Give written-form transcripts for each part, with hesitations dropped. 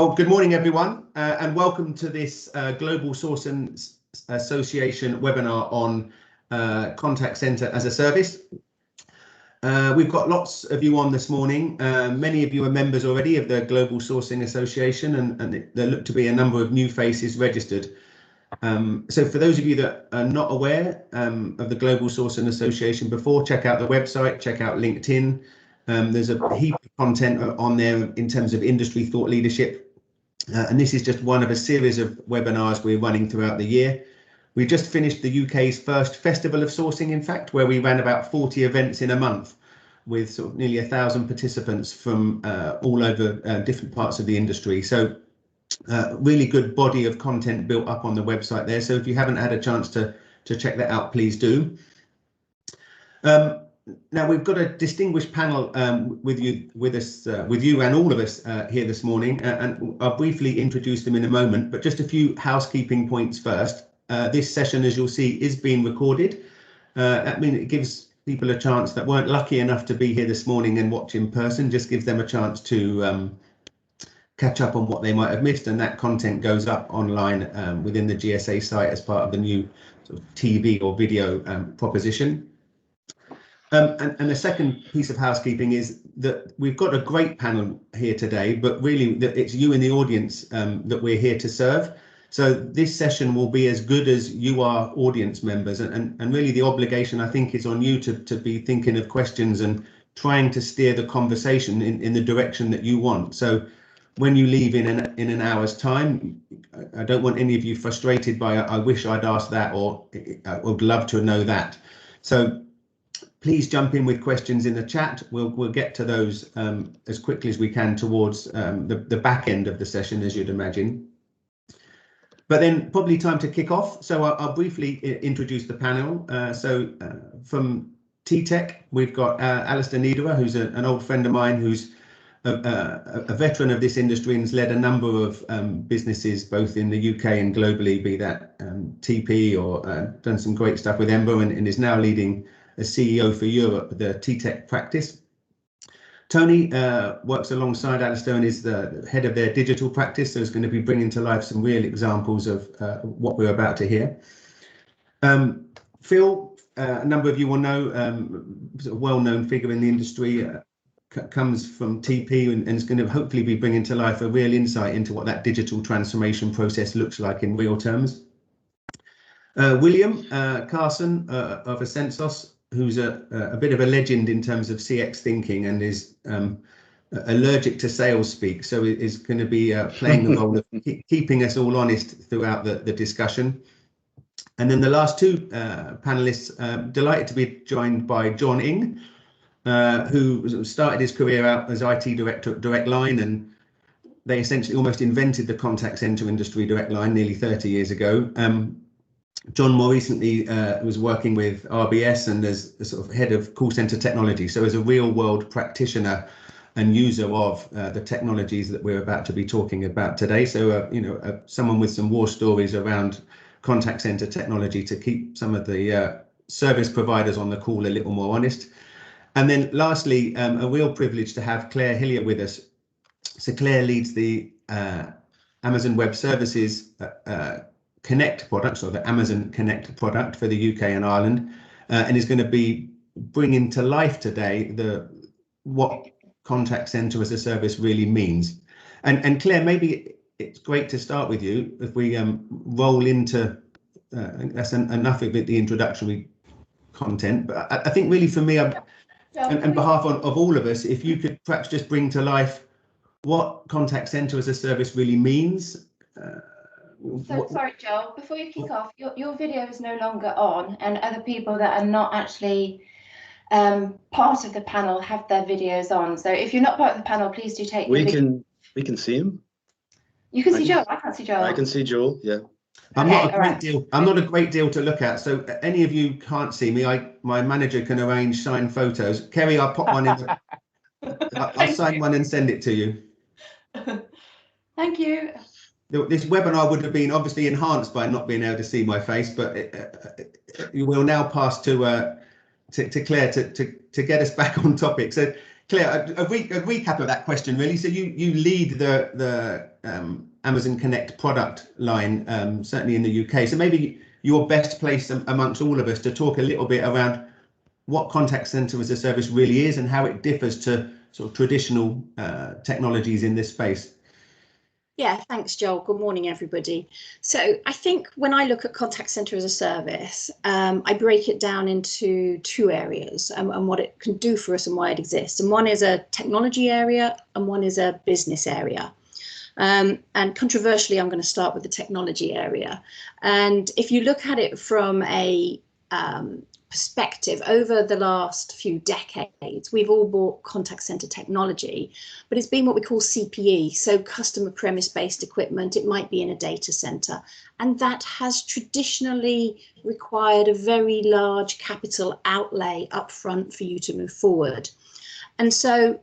Oh, good morning, everyone, and welcome to this Global Sourcing Association webinar on Contact Center as a Service. We've got lots of you on this morning. Many of you are members already of the Global Sourcing Association, and there look to be a number of new faces registered. So for those of you that are not aware of the Global Sourcing Association before, check out the website, check out LinkedIn. There's a heap of content on there in terms of industry thought leadership. And this is just one of a series of webinars we're running throughout the year. We just finished the UK's first Festival of Sourcing, in fact, where we ran about 40 events in a month with sort of nearly 1,000 participants from all over different parts of the industry. So really good body of content built up on the website there. So if you haven't had a chance to check that out, please do. Now we've got a distinguished panel with you and all of us here this morning, and I'll briefly introduce them in a moment, but just a few housekeeping points first. This session, as you'll see, is being recorded. That means it gives people a chance that weren't lucky enough to be here this morning and watch in person, just gives them a chance to catch up on what they might have missed, and that content goes up online within the GSA site as part of the new sort of TV or video proposition. And the second piece of housekeeping is that we've got a great panel here today, but really it's you in the audience that we're here to serve. So this session will be as good as you are audience members, and really the obligation, I think, is on you to be thinking of questions and trying to steer the conversation in the direction that you want. So when you leave in an hour's time, I don't want any of you frustrated by I wish I'd asked that, or I would love to know that. So please jump in with questions in the chat. We'll get to those as quickly as we can towards the back end of the session, as you'd imagine. But then probably time to kick off. So I'll briefly introduce the panel. From T-Tech, we've got Alistair Niederer, who's an old friend of mine, who's a veteran of this industry and has led a number of businesses, both in the UK and globally, be that TP or done some great stuff with Ember, and is now leading as CEO for Europe, the T-Tech practice. Tony works alongside Alistair and is the head of their digital practice, so is going to be bringing to life some real examples of what we're about to hear. Phil, a number of you will know, a well-known figure in the industry, comes from TP and is going to hopefully be bringing to life a real insight into what that digital transformation process looks like in real terms. William Carson of Ascensos, who's a bit of a legend in terms of CX thinking and is allergic to sales speak, so is going to be playing the role of keeping us all honest throughout the discussion. And then the last two panelists, delighted to be joined by John Ing, who started his career out as IT director at Direct Line, and they essentially almost invented the contact center industry, Direct Line, nearly 30 years ago. John more recently was working with RBS and as a sort of head of call center technology. So as a real world practitioner and user of the technologies that we're about to be talking about today. So, someone with some war stories around contact center technology to keep some of the service providers on the call a little more honest. And then lastly, a real privilege to have Claire Hillier with us. So Claire leads the Amazon Web Services Connect product, so the Amazon Connect product for the UK and Ireland, and is going to be bringing to life today what contact center as a service really means. And Claire, maybe it's great to start with you if we roll into that's enough of it, the introductory content. But I think really for me, on behalf of all of us, if you could perhaps just bring to life what contact center as a service really means. So sorry, Joel, before you kick off, your video is no longer on, and other people that are not actually part of the panel have their videos on. So if you're not part of the panel, please do take we can see him. You can see Joel. I can't see Joel. I can see Joel, yeah. I'm not a great deal to look at, so any of you can't see me, my manager can arrange signed photos. Kerry, I'll pop one in. I'll sign one and send it to you. Thank you. This webinar would have been obviously enhanced by not being able to see my face, but you will now pass to Claire to get us back on topic. So Claire, a recap of that question really. So you lead the Amazon Connect product line, certainly in the UK. So maybe you're best placed amongst all of us to talk a little bit around what contact center as a service really is and how it differs to sort of traditional technologies in this space. Yeah, thanks, Joel. Good morning, everybody. So I think when I look at contact center as a service, I break it down into two areas and what it can do for us and why it exists. And one is a technology area and one is a business area. And controversially, I'm going to start with the technology area. And if you look at it from a perspective, over the last few decades, we've all bought contact center technology, but it's been what we call CPE, so customer premise-based equipment. It might be in a data center, and that has traditionally required a very large capital outlay upfront for you to move forward. And so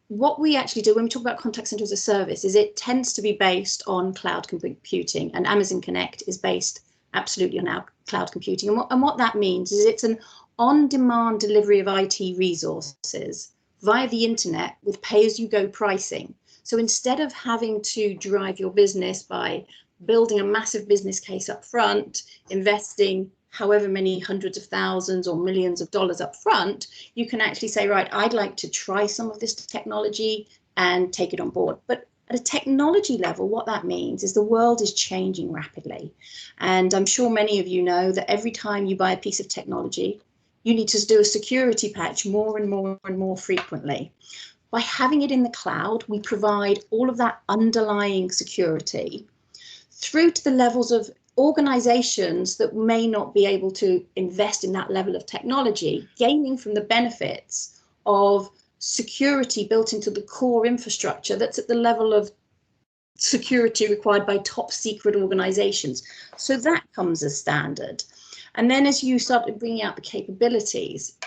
what we actually do when we talk about contact center as a service is it tends to be based on cloud computing, and Amazon Connect is based absolutely on our cloud computing. And what that means is it's an on-demand delivery of IT resources via the internet with pay-as-you-go pricing. So instead of having to drive your business by building a massive business case up front, investing however many hundreds of thousands or millions of dollars up front, you can actually say, right, I'd like to try some of this technology and take it on board. But at a technology level, what that means is the world is changing rapidly. And I'm sure many of you know that every time you buy a piece of technology, you need to do a security patch more and more and more frequently. By having it in the cloud, we provide all of that underlying security through to the levels of organizations that may not be able to invest in that level of technology, gaining from the benefits of security built into the core infrastructure that's at the level of security required by top secret organizations. So that comes as standard. And then as you start bringing out the capabilities,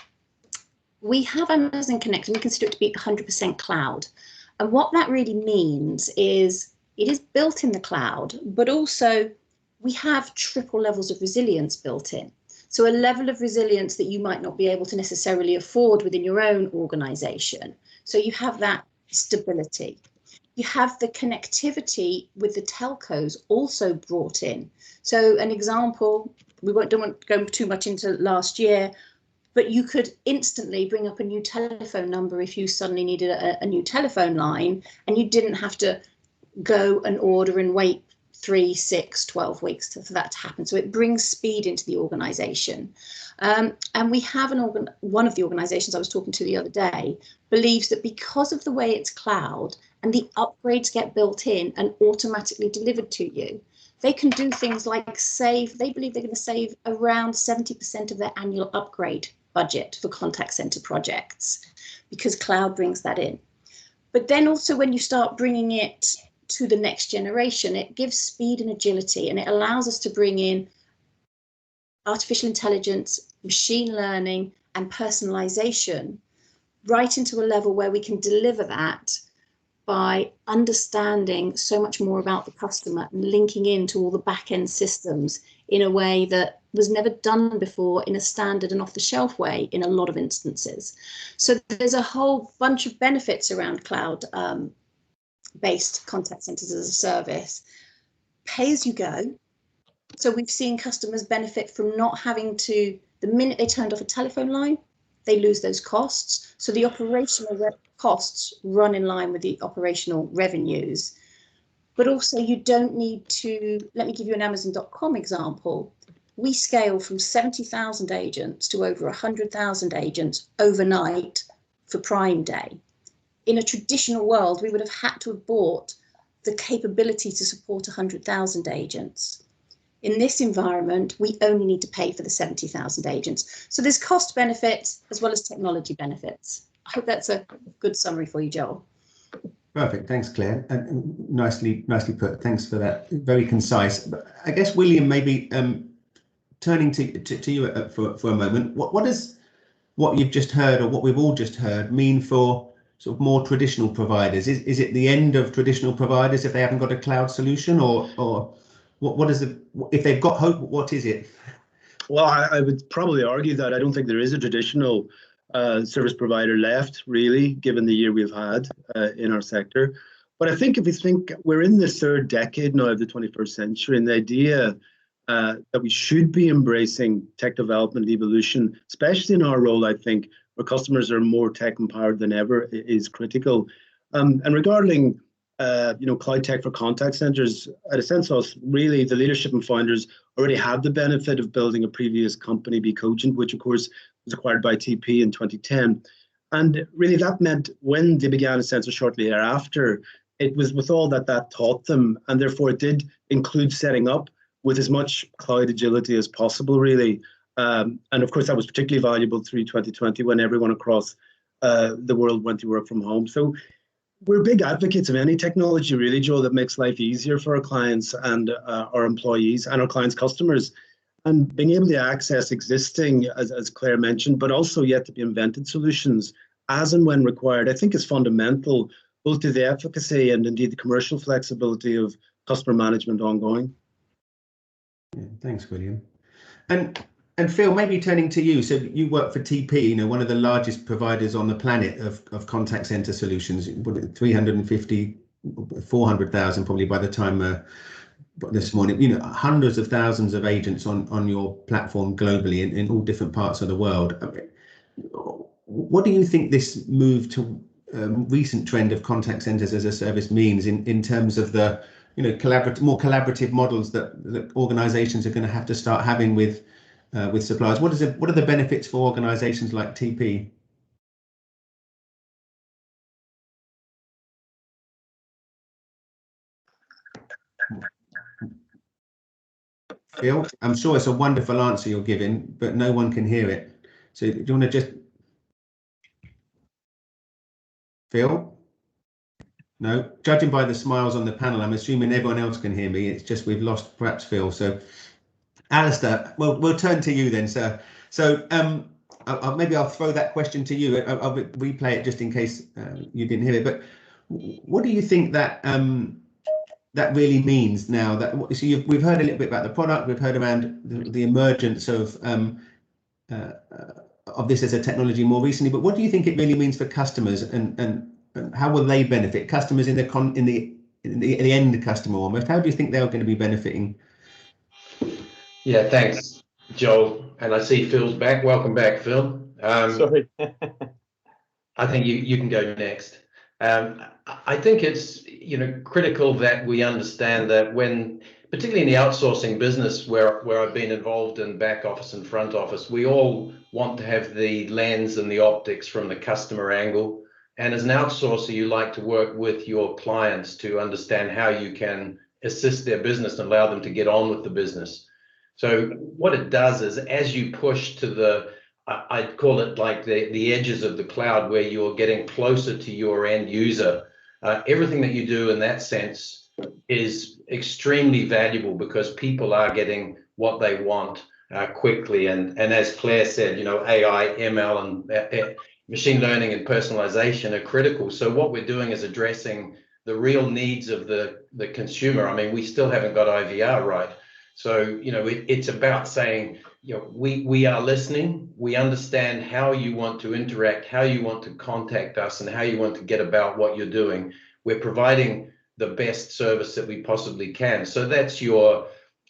we have Amazon Connect and we consider it to be 100% cloud. And what that really means is it is built in the cloud, but also we have triple levels of resilience built in. So a level of resilience that you might not be able to necessarily afford within your own organization. So you have that stability. You have the connectivity with the telcos also brought in. So an example, don't want to go too much into last year, but you could instantly bring up a new telephone number if you suddenly needed a new telephone line, and you didn't have to go and order and wait 3, 6, 12 weeks for that to happen. So it brings speed into the organization. And we have one of the organizations I was talking to the other day believes that because of the way it's cloud and the upgrades get built in and automatically delivered to you, they can do things like they believe they're going to save around 70% of their annual upgrade budget for contact center projects because cloud brings that in. But then also when you start bringing it to the next generation, it gives speed and agility, and it allows us to bring in artificial intelligence, machine learning, and personalization right into a level where we can deliver that by understanding so much more about the customer and linking into all the back-end systems in a way that was never done before in a standard and off-the-shelf way in a lot of instances. So there's a whole bunch of benefits around cloud based contact centers as a service. Pay as you go. So we've seen customers benefit from not having to, the minute they turned off a telephone line, they lose those costs. So the operational costs run in line with the operational revenues. But also you don't need to, let me give you an Amazon.com example. We scale from 70,000 agents to over 100,000 agents overnight for Prime Day. In a traditional world, we would have had to have bought the capability to support 100,000 agents. In this environment, we only need to pay for the 70,000 agents. So there's cost benefits as well as technology benefits. I hope that's a good summary for you, Joel. Perfect. Thanks, Claire. And nicely put. Thanks for that. Very concise. But I guess, William, maybe turning to you for a moment, what does what you've just heard or what we've all just heard mean for sort of more traditional providers? Is it the end of traditional providers if they haven't got a cloud solution, or what is it? If they've got hope, what is it? Well, I would probably argue that I don't think there is a traditional service provider left, really, given the year we've had in our sector. But I think if we think we're in the third decade now of the 21st century, and the idea that we should be embracing tech development evolution, especially in our role, I think, where customers are more tech empowered than ever, is critical. And regarding cloud tech for contact centers, at Ascensos, really the leadership and founders already had the benefit of building a previous company, Be Cogent, which of course was acquired by TP in 2010. And really that meant when they began Ascensos shortly thereafter, it was with all that taught them, and therefore it did include setting up with as much cloud agility as possible, really. And of course, that was particularly valuable through 2020 when everyone across the world went to work from home. So we're big advocates of any technology, really, Joe, that makes life easier for our clients and our employees and our clients' customers. And being able to access existing, as Claire mentioned, but also yet to be invented solutions as and when required, I think is fundamental both to the efficacy and indeed the commercial flexibility of customer management ongoing. Yeah, thanks, William. And Phil, maybe turning to you. So you work for TP, one of the largest providers on the planet of contact center solutions, 350, 400,000 probably by the time this morning, hundreds of thousands of agents on your platform globally in all different parts of the world. What do you think this move to recent trend of contact centers as a service means in terms of the more collaborative models that organizations are going to have to start having with suppliers? What are the benefits for organizations like TP? Phil, I'm sure it's a wonderful answer you're giving, but no one can hear it. So do you want to just... Phil? No, judging by the smiles on the panel, I'm assuming everyone else can hear me. It's just we've lost perhaps Phil. So Alistair, well, we'll turn to you then, sir. So maybe I'll throw that question to you. I'll replay it just in case you didn't hear it. But what do you think that that really means now? We've heard a little bit about the product. We've heard around the emergence of this as a technology more recently. But what do you think it really means for customers, and how will they benefit? Customers in the end customer almost. How do you think they're going to be benefiting? Yeah, thanks, Joel. And I see Phil's back. Welcome back, Phil. Sorry. I think you can go next. I think it's critical that we understand that when, particularly in the outsourcing business where I've been involved in back office and front office, we all want to have the lens and the optics from the customer angle. And as an outsourcer, you like to work with your clients to understand how you can assist their business and allow them to get on with the business. So what it does is, as you push to I'd call it like the edges of the cloud, where you're getting closer to your end user, everything that you do in that sense is extremely valuable, because people are getting what they want quickly. And as Claire said, AI, ML, and machine learning and personalization are critical. So what we're doing is addressing the real needs of the consumer. I mean, we still haven't got IVR right. So, it's about saying, we are listening. We understand how you want to interact, how you want to contact us, and how you want to get about what you're doing. We're providing the best service that we possibly can. So that's your,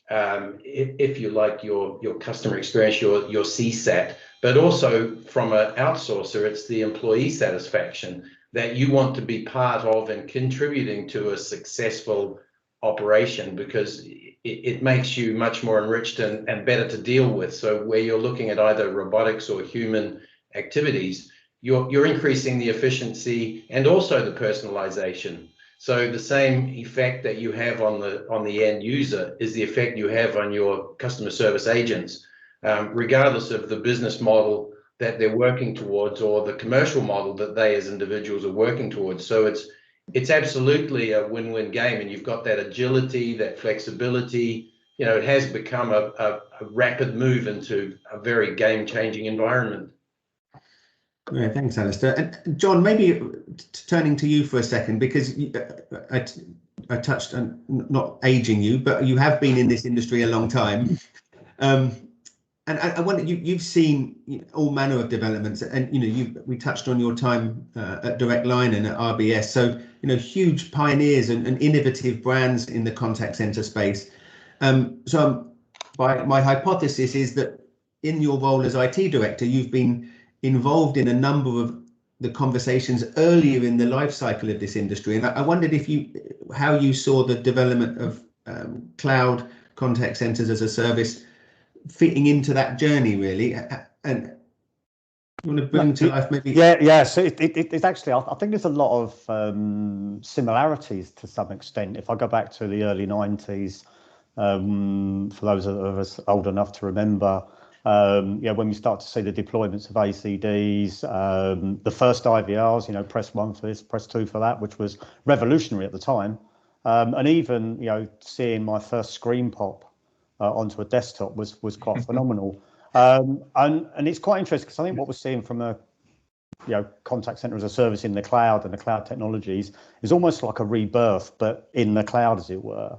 if you like, your customer experience, your CSAT. But also from an outsourcer, it's the employee satisfaction that you want to be part of and contributing to a successful operation, because it makes you much more enriched and better to deal with. So where you're looking at either robotics or human activities, you're increasing the efficiency and also the personalization. So the same effect that you have on the end user is the effect you have on your customer service agents, regardless of the business model that they're working towards or the commercial model that they as individuals are working towards. So it's absolutely a win-win game, and you've got that agility, that flexibility. It has become a rapid move into a very game-changing environment. Yeah, thanks, Alistair. And John, maybe turning to you for a second, because I touched on not aging you, but you have been in this industry a long time. And I wonder, you've seen all manner of developments, and we touched on your time at Direct Line and at RBS. So huge pioneers and innovative brands in the contact center space. My hypothesis is that in your role as IT director, you've been involved in a number of the conversations earlier in the life cycle of this industry. And I wondered how you saw the development of cloud contact centers as a service fitting into that journey, really. And you want to bring to life maybe? Yeah. So it's actually, I think there's a lot of similarities to some extent. If I go back to the early 90s, for those of us old enough to remember, when we start to see the deployments of ACDs, the first IVRs, press 1 for this, press 2 for that, which was revolutionary at the time. And even, seeing my first screen pop onto a desktop was quite phenomenal. And it's quite interesting because I think what we're seeing from a contact center as a service in the cloud and the cloud technologies is almost like a rebirth, but in the cloud, as it were.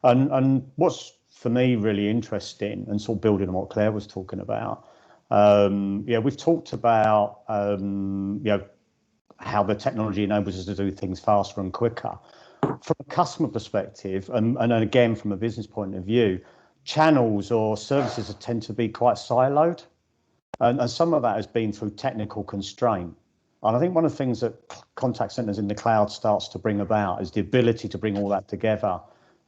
And what's for me really interesting, and sort of building on what Claire was talking about, we've talked about how the technology enables us to do things faster and quicker. From a customer perspective, and again from a business point of view, channels or services tend to be quite siloed, and some of that has been through technical constraint. And I think one of the things that contact centers in the cloud starts to bring about is the ability to bring all that together.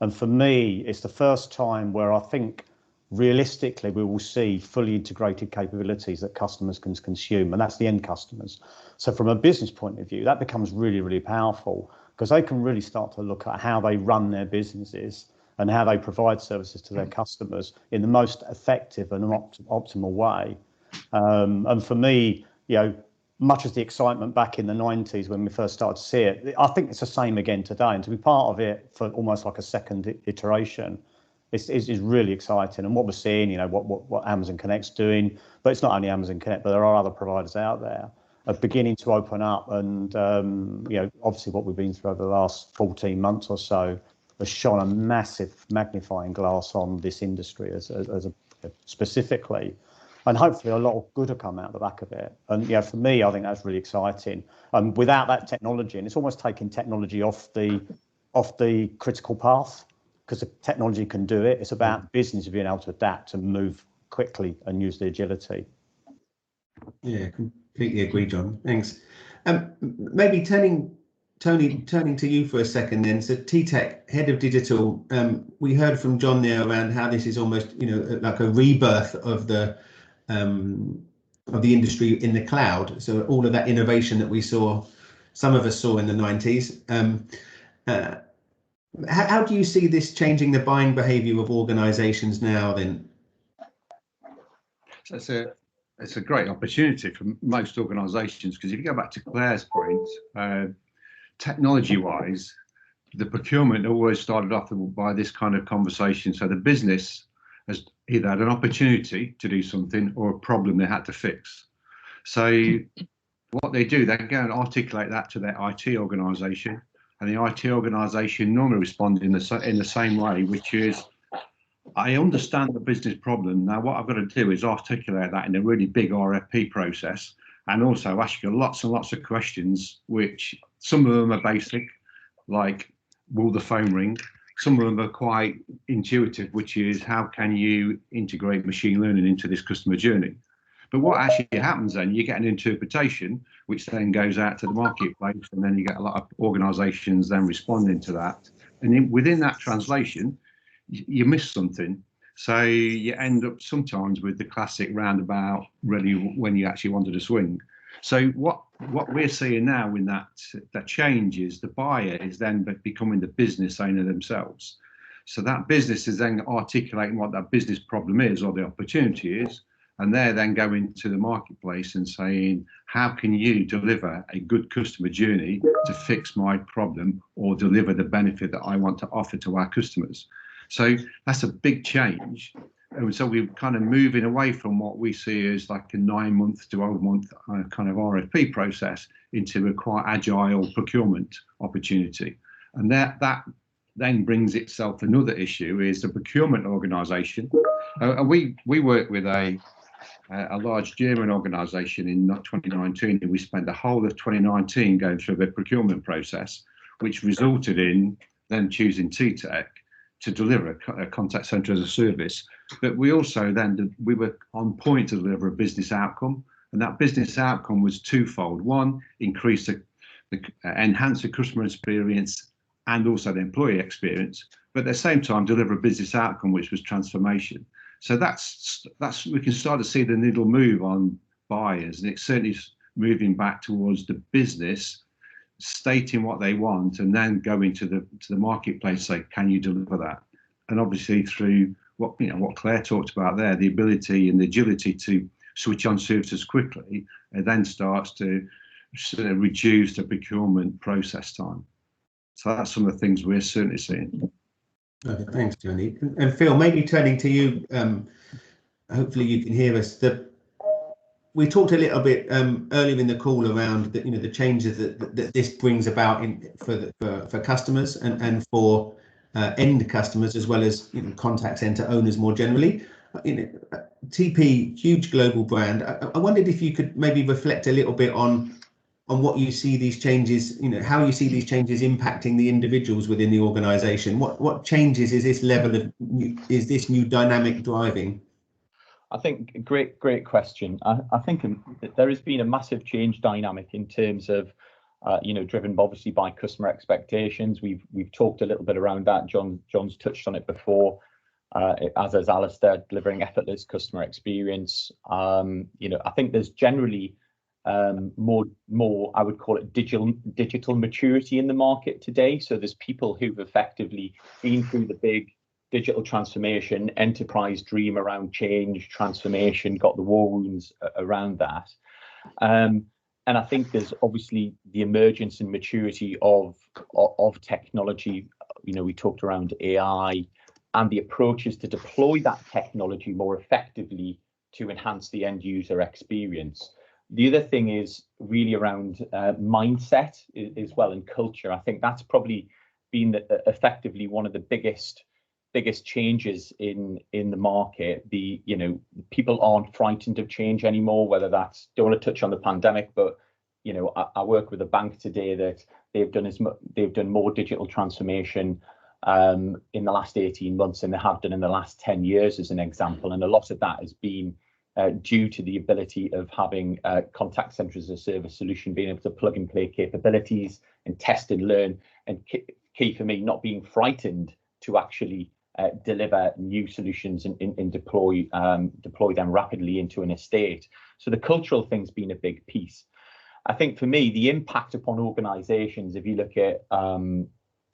And for me, it's the first time where I think realistically we will see fully integrated capabilities that customers can consume, and that's the end customers. So from a business point of view, that becomes really, really powerful because they can really start to look at how they run their businesses and how they provide services to their customers in the most effective and optimal way. And for me, much as the excitement back in the 90s when we first started to see it, I think it's the same again today. And to be part of it for almost like a second iteration is really exciting. And what we're seeing, what Amazon Connect's doing, but it's not only Amazon Connect, but there are other providers out there are beginning to open up. And, obviously what we've been through over the last 14 months or so has shone a massive magnifying glass on this industry as specifically. And hopefully a lot of good will come out the back of it. And for me, I think that's really exciting. And without that technology, and it's almost taking technology off the critical path, because the technology can do it. It's about business being able to adapt and move quickly and use the agility. Yeah, completely agree, John. Thanks. Maybe Tony, turning to you for a second then. So T-Tech, head of digital, we heard from John there around how this is almost, like a rebirth of the industry in the cloud. So all of that innovation that some of us saw in the 90s. How do you see this changing the buying behavior of organizations now then? So it's a great opportunity for most organizations, because if you go back to Claire's point, technology-wise, the procurement always started off by this kind of conversation. So the business has either had an opportunity to do something or a problem they had to fix. So what they do, they go and articulate that to their IT organisation, and the IT organisation normally respond in the same way, which is, I understand the business problem. Now what I've got to do is articulate that in a really big RFP process, and also ask you lots and lots of questions, which some of them are basic, like will the phone ring? Some of them are quite intuitive, which is how can you integrate machine learning into this customer journey? But what actually happens then, you get an interpretation, which then goes out to the marketplace, and then you get a lot of organizations then responding to that. And within that translation, you miss something. So you end up sometimes with the classic roundabout, really when you actually wanted to swing. So what we're seeing now in that change is the buyer is then becoming the business owner themselves. So that business is then articulating what that business problem is or the opportunity is, and they're then going to the marketplace and saying, how can you deliver a good customer journey to fix my problem or deliver the benefit that I want to offer to our customers? So that's a big change. And so we're kind of moving away from what we see as like a 9-month to 12-month kind of RFP process into a quite agile procurement opportunity. And that then brings itself another issue is the procurement organisation. We work with a large German organisation in 2019, and we spent the whole of 2019 going through the procurement process, which resulted in them choosing T-Tech to deliver a contact center as a service. But we also then, we were on point to deliver a business outcome. And that business outcome was twofold. One, enhance the customer experience and also the employee experience, but at the same time deliver a business outcome which was transformation. So that's we can start to see the needle move on buyers, and it's certainly moving back towards the business stating what they want and then going to the marketplace, say, can you deliver that? And obviously through what Claire talked about there, the ability and the agility to switch on services quickly, it then starts to sort of reduce the procurement process time. So that's some of the things we're certainly seeing. Okay, thanks, Tony. And Phil, maybe turning to you, hopefully you can hear us. We talked a little bit earlier in the call around the changes that this brings about for customers and for end customers, as well as contact center owners more generally. TP, huge global brand. I wondered if you could maybe reflect a little bit on what you see these changes, how you see these changes impacting the individuals within the organisation. What changes is this new dynamic driving? I think great question. I think there has been a massive change dynamic in terms of, driven obviously by customer expectations. We've talked a little bit around that. John's touched on it before, as has Alistair, delivering effortless customer experience. I think there's generally more, I would call it digital maturity in the market today. So there's people who've effectively been through the big digital transformation, enterprise dream around change, transformation, got the war wounds around that. And I think there's obviously the emergence and maturity of technology. We talked around AI and the approaches to deploy that technology more effectively to enhance the end user experience. The other thing is really around mindset as well, and culture. I think that's probably been effectively one of the biggest changes in the market. People aren't frightened of change anymore, whether that's, don't want to touch on the pandemic, but I work with a bank today that they've done more digital transformation in the last 18 months than they have done in the last 10 years, as an example. And a lot of that has been due to the ability of having contact center as a service solution, being able to plug and play capabilities and test and learn, and key for me, not being frightened to actually deliver new solutions and deploy them rapidly into an estate. So the cultural thing's been a big piece. I think for me, the impact upon organizations, if you look at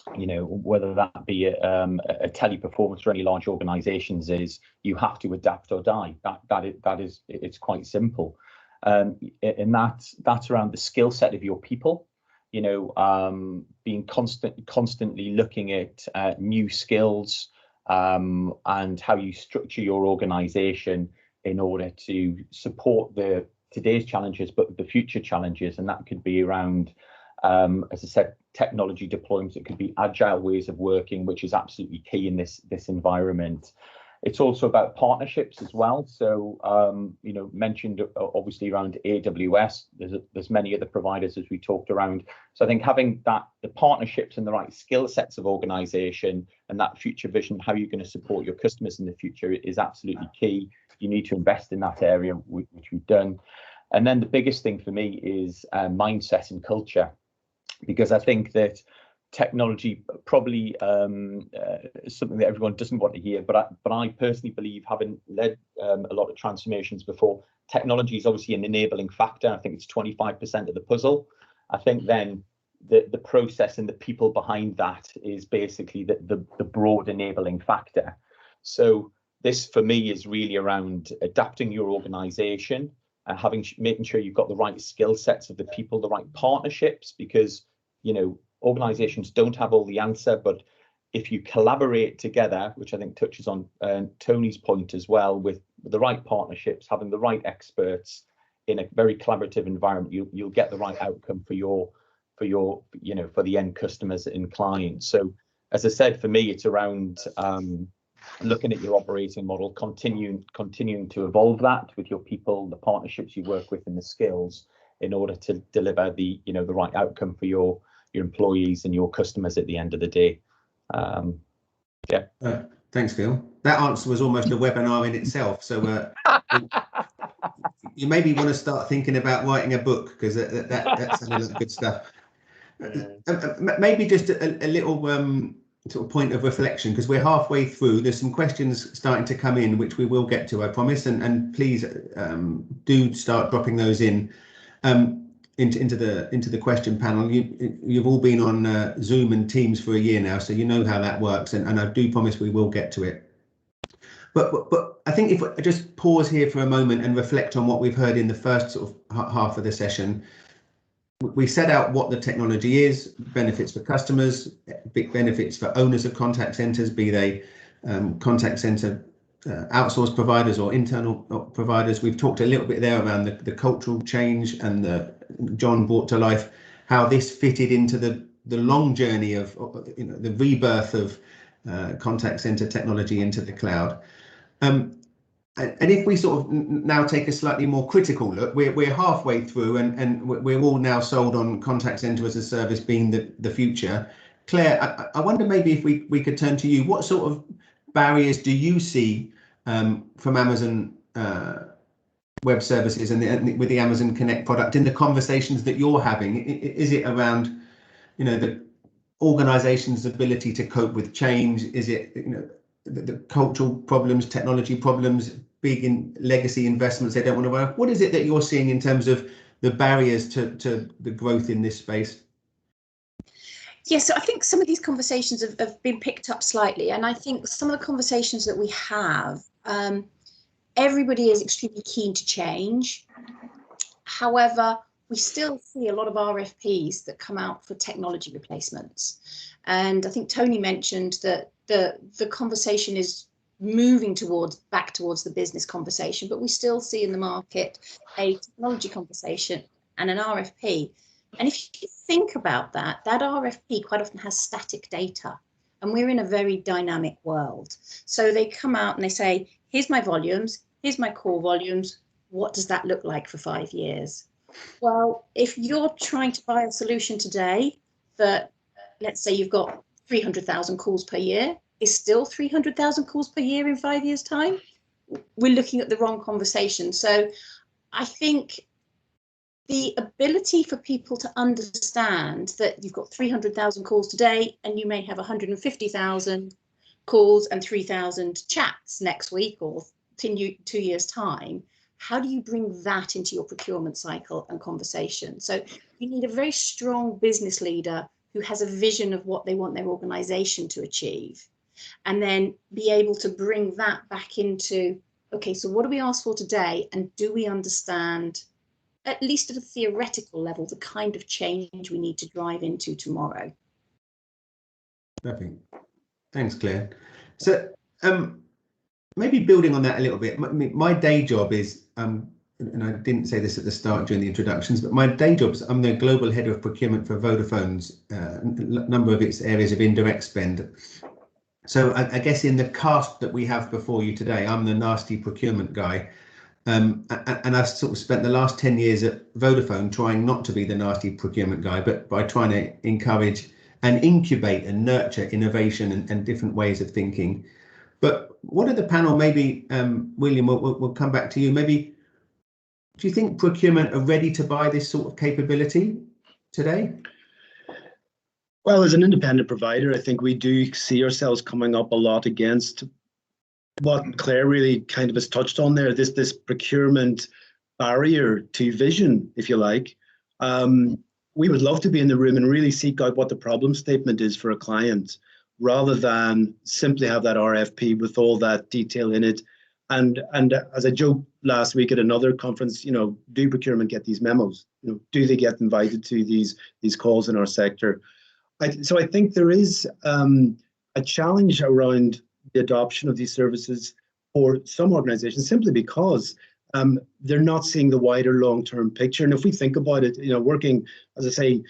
whether that be a teleperformance for any large organizations, is you have to adapt or die. That is it's quite simple. And that's around the skill set of your people, being constantly looking at new skills and how you structure your organization in order to support today's challenges, but the future challenges. And that could be around, as I said, technology deployments. It could be agile ways of working, which is absolutely key in this environment. It's also about partnerships as well. So, mentioned obviously around AWS, there's many other providers as we talked around. So I think having the partnerships and the right skill sets of organization and that future vision, how you're going to support your customers in the future, is absolutely key. You need to invest in that area, which we've done. And then the biggest thing for me is mindset and culture, because I think that technology probably is something that everyone doesn't want to hear, but I personally believe, having led a lot of transformations before, technology is obviously an enabling factor. I think it's 25% of the puzzle. I think then the process and the people behind that is basically the broad enabling factor. So this for me is really around adapting your organization and making sure you've got the right skill sets of the people, the right partnerships, because organizations don't have all the answer, but if you collaborate together, which I think touches on Tony's point as well, with the right partnerships, having the right experts in a very collaborative environment, you'll get the right outcome for the end customers and clients. So as I said, for me, it's around looking at your operating model, continuing to evolve that with your people, the partnerships you work with, and the skills, in order to deliver the right outcome for your employees and your customers at the end of the day. Yeah. Thanks, Phil. That answer was almost a webinar in itself. So you maybe want to start thinking about writing a book, because that's a lot of good stuff. Maybe just a little sort of point of reflection, because we're halfway through. There's some questions starting to come in, which we will get to, I promise. And please do start dropping those in into the question panel. You've all been on Zoom and Teams for a year now, so you know how that works. And I do promise we will get to it. But I think if I just pause here for a moment and reflect on what we've heard in the first sort of half of the session. We set out what the technology is, benefits for customers, big benefits for owners of contact centres, be they contact centre outsourced providers or internal providers. We've talked a little bit there around the cultural change, and John brought to life how this fitted into the long journey of the rebirth of contact centre technology into the cloud. And if we sort of now take a slightly more critical look, we're halfway through, and we're all now sold on contact center as a service being the future. Claire, I wonder maybe if we could turn to you. What sort of barriers do you see from Amazon Web Services and with the Amazon Connect product in the conversations that you're having? Is it around, the organization's ability to cope with change? Is it, the cultural problems, technology problems, big in legacy investments they don't want to work? What is it that you're seeing in terms of the barriers to the growth in this space? Yes, so I think some of these conversations have been picked up slightly, and I think some of the conversations that we have, everybody is extremely keen to change. However, we still see a lot of RFPs that come out for technology replacements. And I think Tony mentioned that the conversation is moving back towards the business conversation, but we still see in the market a technology conversation and an RFP. And if you think about that RFP quite often has static data, and we're in a very dynamic world. So they come out and they say, here's my volumes, here's my core volumes. What does that look like for 5 years? Well, if you're trying to buy a solution today that, let's say you've got 300,000 calls per year, is still 300,000 calls per year in 5 years' time, we're looking at the wrong conversation. So I think the ability for people to understand that you've got 300,000 calls today and you may have 150,000 calls and 3,000 chats next week or in 2 years' time, how do you bring that into your procurement cycle and conversation? So you need a very strong business leader who has a vision of what they want their organization to achieve, and then be able to bring that back into, okay, so what do we ask for today? And do we understand, at least at a theoretical level, the kind of change we need to drive into tomorrow? Perfect. Thanks, Claire. So maybe building on that a little bit, my day job is, and I didn't say this at the start during the introductions, but my day job is I'm the global head of procurement for Vodafone's number of its areas of indirect spend. So I guess in the cast that we have before you today, I'm the nasty procurement guy. And I've sort of spent the last 10 years at Vodafone trying not to be the nasty procurement guy, but by trying to encourage and incubate and nurture innovation and different ways of thinking. But what are the panel, maybe, William, we'll come back to you. Maybe, do you think procurement are ready to buy this sort of capability today? Well, as an independent provider, I think we do see ourselves coming up a lot against what Claire really kind of has touched on there, this procurement barrier to vision, if you like. We would love to be in the room and really seek out what the problem statement is for a client, rather than simply have that RFP with all that detail in it. And as I joked last week at another conference, do procurement get these memos? Do they get invited to these calls in our sector? So I think there is a challenge around the adoption of these services for some organizations, simply because they're not seeing the wider long-term picture. And if we think about it, working, as I say,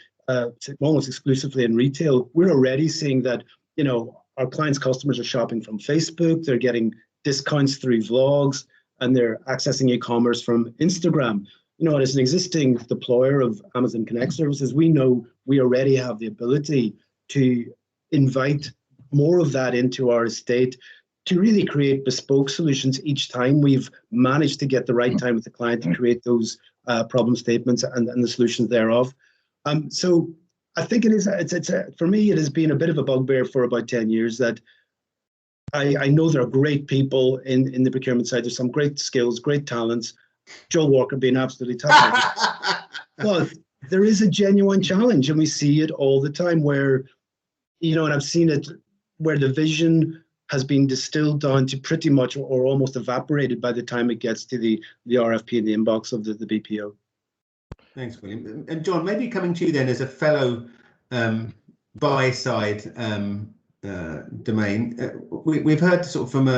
almost exclusively in retail, we're already seeing that, our clients' customers are shopping from Facebook, they're getting discounts through vlogs, and they're accessing e-commerce from Instagram. as an existing deployer of Amazon Connect services, we know we already have the ability to invite more of that into our estate to really create bespoke solutions each time we've managed to get the right time with the client to create those problem statements and the solutions thereof. So I think for me, it has been a bit of a bugbear for about 10 years that I know there are great people in the procurement side. There's some great skills, great talents. Joe Walker being absolutely top. But there is a genuine challenge, and we see it all the time where, and I've seen it where the vision has been distilled down to pretty much or almost evaporated by the time it gets to the RFP in the inbox of the BPO. Thanks, William. And John, maybe coming to you then as a fellow buy-side domain, we've heard sort of from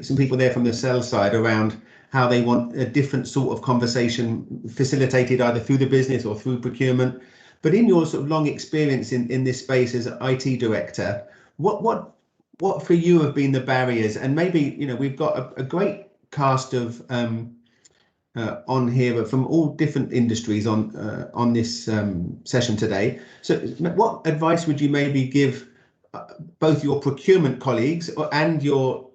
some people there from the sell side around how they want a different sort of conversation facilitated either through the business or through procurement. But in your sort of long experience in this space as IT director, what for you have been the barriers? And maybe, we've got a great cast of on here from all different industries on this session today. So what advice would you maybe give both your procurement colleagues and your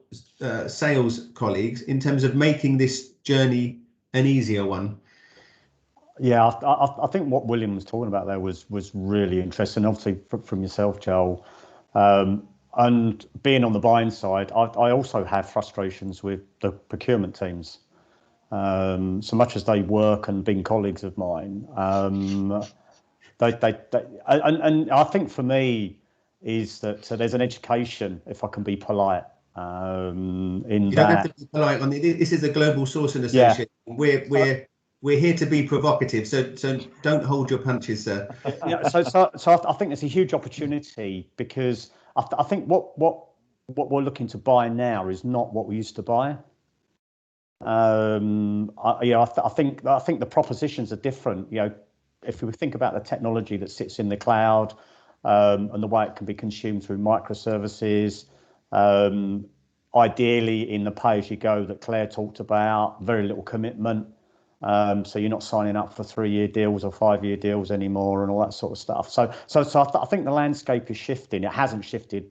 sales colleagues in terms of making this journey an easier one? Yeah, I think what William was talking about there was really interesting. Obviously, from yourself, Joel, and being on the buying side, I also have frustrations with the procurement teams. So much as they work and being colleagues of mine, and I think for me is that there's an education, if I can be polite, in you that. don't have to be polite on this is a global sourcing association. Yeah. We're here to be provocative, so don't hold your punches, sir. Yeah, so I think there's a huge opportunity, because I think what we're looking to buy now is not what we used to buy. I think the propositions are different. If we think about the technology that sits in the cloud, and the way it can be consumed through microservices, ideally in the pay-as-you-go that Claire talked about, very little commitment. So you're not signing up for 3-year deals or 5-year deals anymore and all that sort of stuff. So I think the landscape is shifting. It hasn't shifted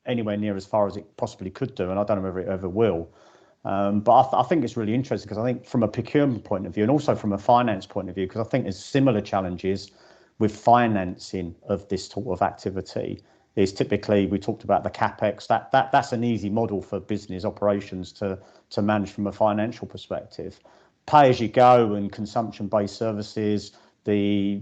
anywhere near as far as it possibly could do, and I don't know whether it ever will. But I think it's really interesting, because I think from a procurement point of view and also from a finance point of view, because I think there's similar challenges with financing of this sort of activity, is typically, we talked about the CapEx, that's an easy model for business operations to manage from a financial perspective. Pay as you go and consumption-based services, the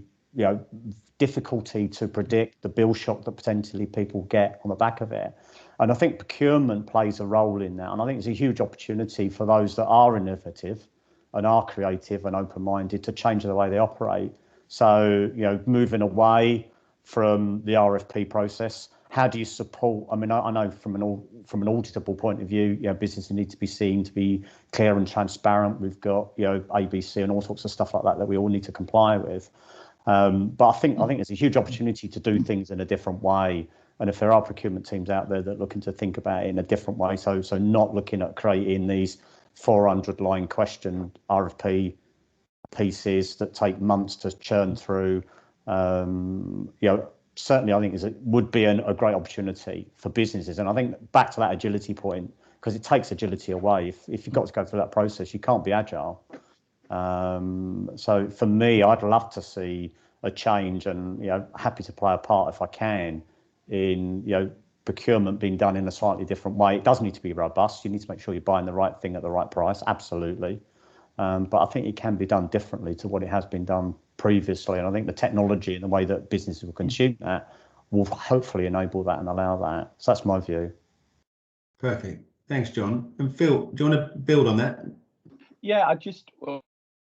difficulty to predict the bill shock that potentially people get on the back of it. And I think procurement plays a role in that. And I think it's a huge opportunity for those that are innovative and are creative and open-minded to change the way they operate. So, moving away from the RFP process, how do you support? I mean, I know from an auditable point of view, businesses need to be seen to be clear and transparent. We've got, ABC and all sorts of stuff like that we all need to comply with. But I think there's a huge opportunity to do things in a different way. And if there are procurement teams out there that are looking to think about it in a different way, so not looking at creating these 400-line question RFP pieces that take months to churn through, certainly I think would be a great opportunity for businesses. And I think back to that agility point, because it takes agility away. If you've got to go through that process, you can't be agile. So for me, I'd love to see a change, and happy to play a part if I can in procurement being done in a slightly different way. It does need to be robust. You need to make sure you're buying the right thing at the right price, absolutely. But I think it can be done differently to what it has been done previously. And I think the technology and the way that businesses will consume that will hopefully enable that and allow that. So that's my view. Perfect. Thanks, John. And Phil, do you want to build on that? Yeah, I just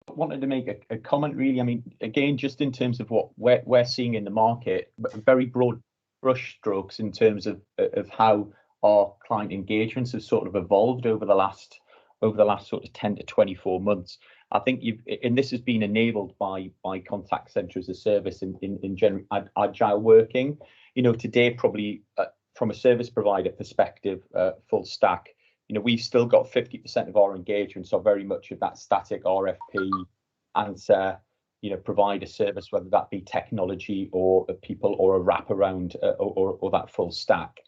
wanted to make a comment, really. I mean, again, just in terms of what we're seeing in the market, very broad brush strokes in terms of how our client engagements have sort of evolved over the last sort of 10 to 24 months. I think and this has been enabled by contact center as a service in general, agile working. Today, probably from a service provider perspective, full stack, we've still got 50% of our engagements are very much of that static RFP answer, provide a service, whether that be technology or people or a wraparound or that full stack.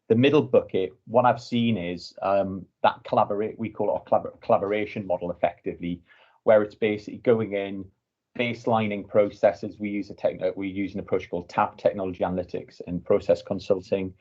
The middle bucket, what I've seen is that we call it a collaboration model effectively, where it's basically going in, baselining processes. We use an approach called TAP, Technology Analytics and Process Consulting,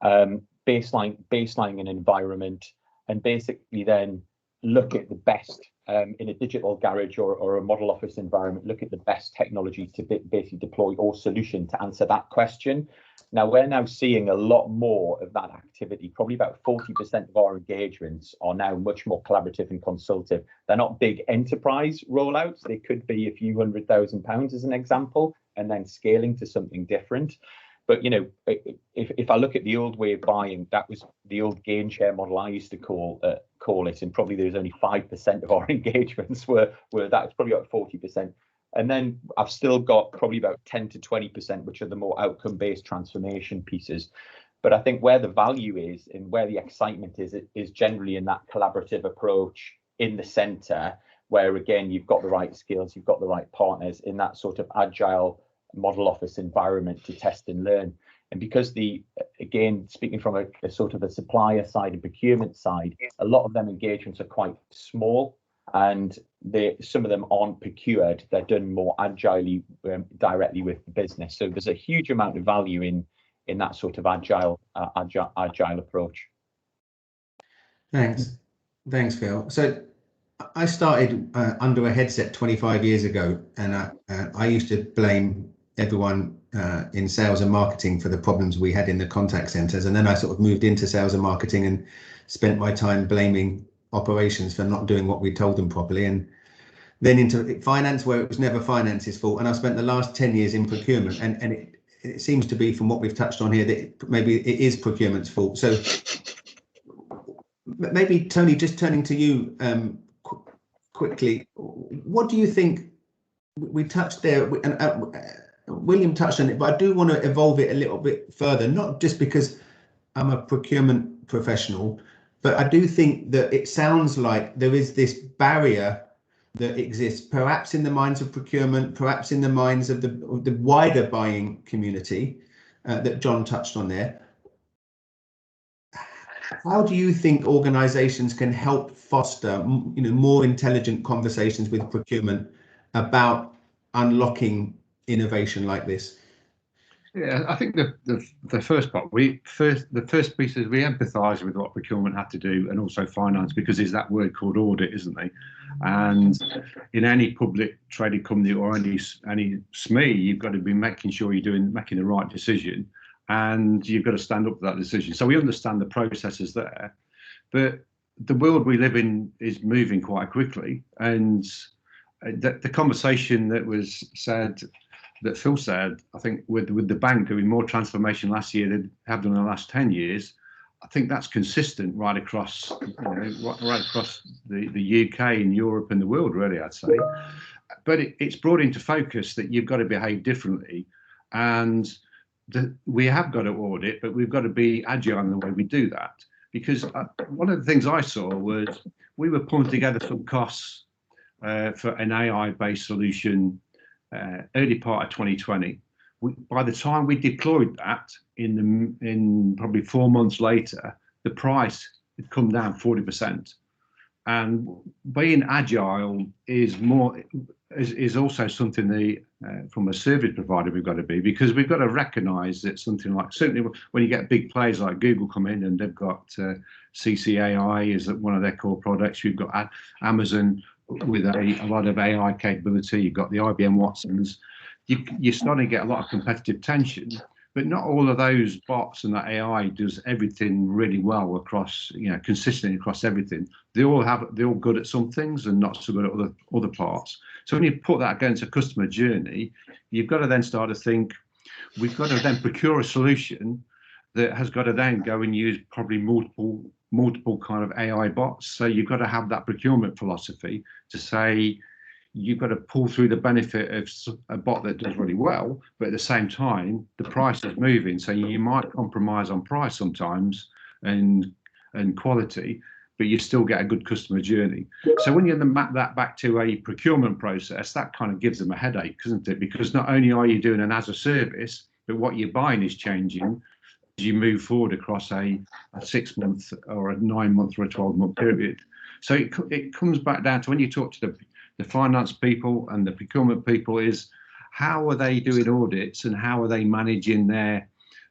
baselining an environment, and basically then look at the best in a digital garage or a model office environment, look at the best technology to basically deploy or solution to answer that question. Now, we're now seeing a lot more of that activity. Probably about 40% of our engagements are now much more collaborative and consultative. They're not big enterprise rollouts. They could be a few £100,000 as an example, and then scaling to something different. But, if I look at the old way of buying, that was the old gain share model I used to call it, and probably there was only 5% of our engagements were that. It's probably about 40%. And then I've still got probably about 10 to 20%, which are the more outcome-based transformation pieces. But I think where the value is and where the excitement is generally in that collaborative approach in the center, where, again, you've got the right skills, you've got the right partners in that sort of agile model office environment to test and learn. And because again, speaking from a sort of a supplier side and procurement side, a lot of them engagements are quite small, and some of them aren't procured. They're done more agilely, directly with the business. So there's a huge amount of value in that sort of agile approach. Thanks, Phil. So I started under a headset 25 years ago, and I used to blame everyone in sales and marketing for the problems we had in the contact centers. And then I sort of moved into sales and marketing and spent my time blaming operations for not doing what we told them properly, and then into finance, where it was never finance's fault. And I've spent the last 10 years in procurement, and it seems to be, from what we've touched on here, that maybe it is procurement's fault. So maybe, Tony, just turning to you quickly, what do you think? We touched there, and William touched on it, but I do want to evolve it a little bit further, not just because I'm a procurement professional, but I do think that it sounds like there is this barrier that exists, perhaps in the minds of procurement, perhaps in the minds of the wider buying community that John touched on there. How do you think organizations can help foster, more intelligent conversations with procurement about unlocking innovation like this? Yeah, I think the first part, the first piece is we empathise with what procurement had to do, and also finance, because there's that word called audit, isn't there? And in any public traded company or any SME, you've got to be making sure you're making the right decision, and you've got to stand up to that decision. So we understand the processes there, but the world we live in is moving quite quickly, and the conversation that was said, that Phil said, I think with the bank doing more transformation last year than they have done in the last 10 years, I think that's consistent right across, right across the UK and Europe and the world, really, I'd say. But it's brought into focus that you've got to behave differently, and we have got to audit, but we've got to be agile in the way we do that. Because one of the things I saw was we were pulling together some costs for an AI-based solution early part of 2020. By the time we deployed that, in probably 4 months later, the price had come down 40%. And being agile is also something from a service provider we've got to be, because we've got to recognise that something like, certainly when you get big players like Google come in and they've got CCAI is one of their core products. You've got Amazon with a lot of AI capability. You've got the IBM Watsons. You're starting to get a lot of competitive tension, but not all of those bots and that AI does everything really well across, consistently across everything. They're all good at some things and not so good at other parts. So when you put that against a customer journey, you've got to then start to think, we've got to then procure a solution that has got to then go and use probably multiple kind of AI bots. So you've got to have that procurement philosophy to say, you've got to pull through the benefit of a bot that does really well, but at the same time, the price is moving. So you might compromise on price sometimes and quality, but you still get a good customer journey. So when you then map that back to a procurement process, that kind of gives them a headache, doesn't it? Because not only are you doing an as a service, but what you're buying is changing as you move forward across a 6 month or a 9 month or a 12-month period. So it comes back down to when you talk to the finance people and the procurement people, is how are they doing audits and how are they managing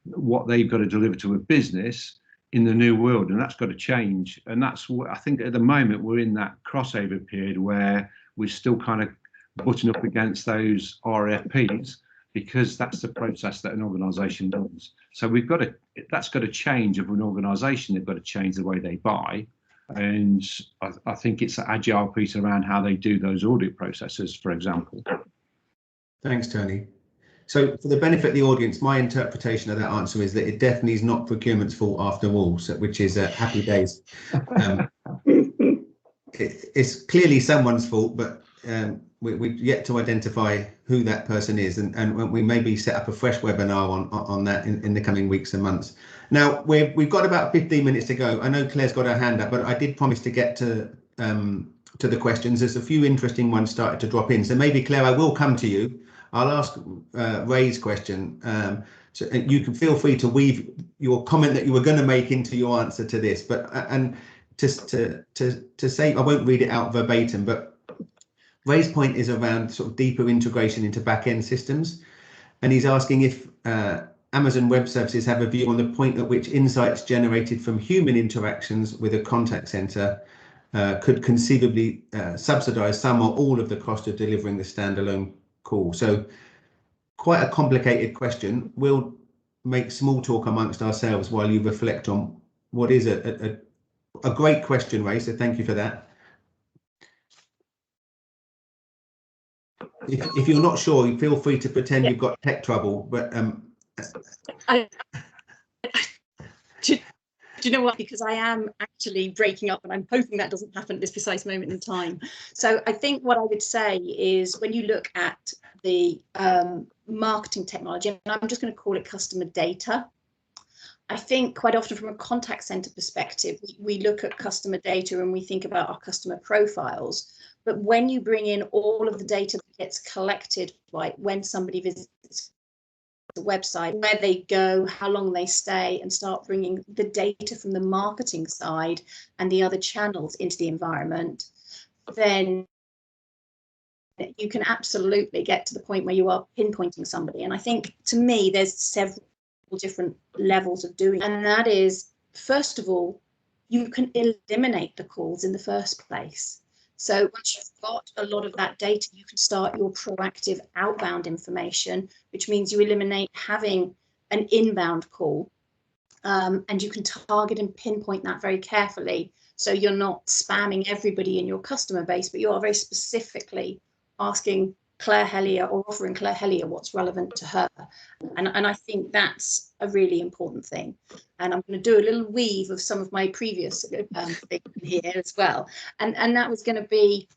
what they've got to deliver to a business in the new world, and that's got to change. And that's what I think at the moment we're in, that crossover period where we're still kind of butting up against those RFPs, because that's the process that an organisation does. So that's got to change. Of an organisation, they've got to change the way they buy, and I think it's the agile piece around how they do those audit processes, for example. Thanks, Tony. So for the benefit of the audience, my interpretation of that answer is that it definitely is not procurement's fault after all, which is happy days. It's clearly someone's fault, but we've yet to identify who that person is, and we maybe set up a fresh webinar on that in the coming weeks and months. Now, we've got about 15 minutes to go. I know Claire's got her hand up, but I did promise to get to the questions. There's a few interesting ones started to drop in, so maybe, Claire, I will come to you. I'll ask Ray's question, so you can feel free to weave your comment that you were going to make into your answer to this. But and just to say, I won't read it out verbatim, but Ray's point is around sort of deeper integration into back-end systems, and he's asking if Amazon Web Services have a view on the point at which insights generated from human interactions with a contact center could conceivably subsidize some or all of the cost of delivering the standalone call. So quite a complicated question. We'll make small talk amongst ourselves while you reflect on what is a great question, Ray, so thank you for that. If you're not sure, you feel free to pretend you've got tech trouble, but do you know what? Because I am actually breaking up, and I'm hoping that doesn't happen at this precise moment in time. So I think what I would say is, when you look at the marketing technology, and I'm just going to call it customer data, I think quite often from a contact center perspective, we look at customer data and we think about our customer profiles. But when you bring in all of the data that gets collected, like when somebody visits the website, where they go, how long they stay, and start bringing the data from the marketing side and the other channels into the environment, then you can absolutely get to the point where you are pinpointing somebody. And I think, to me, there's several different levels of doing it. And that is, first of all, you can eliminate the calls in the first place. So once you've got a lot of that data, you can start your proactive outbound information, which means you eliminate having an inbound call, and you can target and pinpoint that very carefully. So you're not spamming everybody in your customer base, but you are very specifically asking Claire Hellier or offering Claire Hellier what's relevant to her. And I think that's a really important thing. And I'm going to do a little weave of some of my previous things here as well. And that was going to be,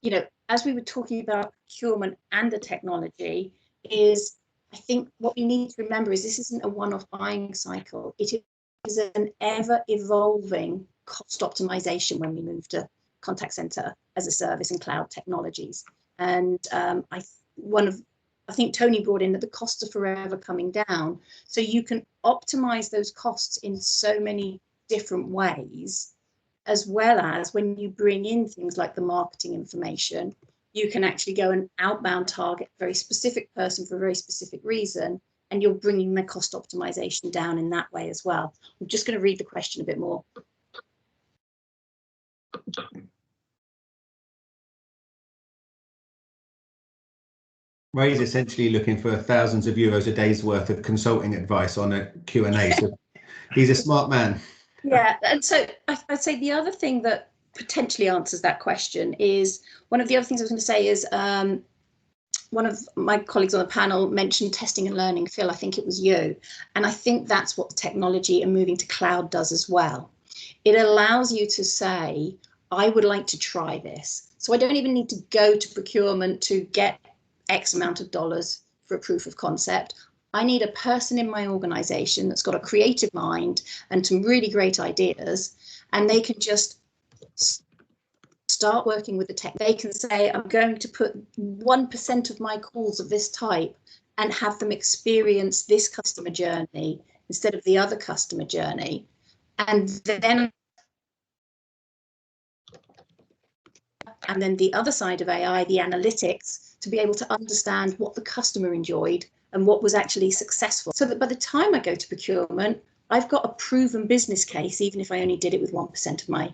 you know, as we were talking about procurement and the technology, is I think what we need to remember is this isn't a one-off buying cycle. It is an ever-evolving cost optimization when we move to contact center as a service and cloud technologies. And I think Tony brought in that the costs are forever coming down. So you can optimize those costs in so many different ways, as well as when you bring in things like the marketing information, you can actually go and outbound target a very specific person for a very specific reason, and you're bringing the cost optimization down in that way as well. I'm just going to read the question a bit more. Ray's essentially looking for thousands of euros a day's worth of consulting advice on a Q&A. So he's a smart man. Yeah, and so I'd say the other thing that potentially answers that question is, one of the other things I was going to say is, one of my colleagues on the panel mentioned testing and learning. Phil, I think it was you. And I think that's what the technology and moving to cloud does as well. It allows you to say, I would like to try this. So I don't even need to go to procurement to get X amount of dollars for a proof of concept. I need a person in my organization that's got a creative mind and some really great ideas, and they can just start working with the tech. They can say, I'm going to put 1% of my calls of this type and have them experience this customer journey instead of the other customer journey. And then the other side of AI, the analytics, to be able to understand what the customer enjoyed and what was actually successful. So that by the time I go to procurement, I've got a proven business case, even if I only did it with 1% of my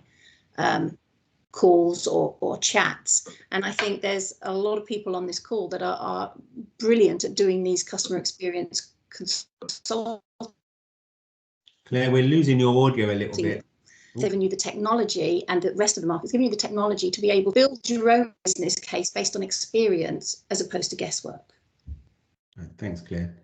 calls or chats. And I think there's a lot of people on this call that are brilliant at doing these customer experience consulting. Claire, we're losing your audio a little bit. Giving you the technology, and the rest of the market's giving you the technology to be able to build your own business case based on experience as opposed to guesswork. Thanks, Claire.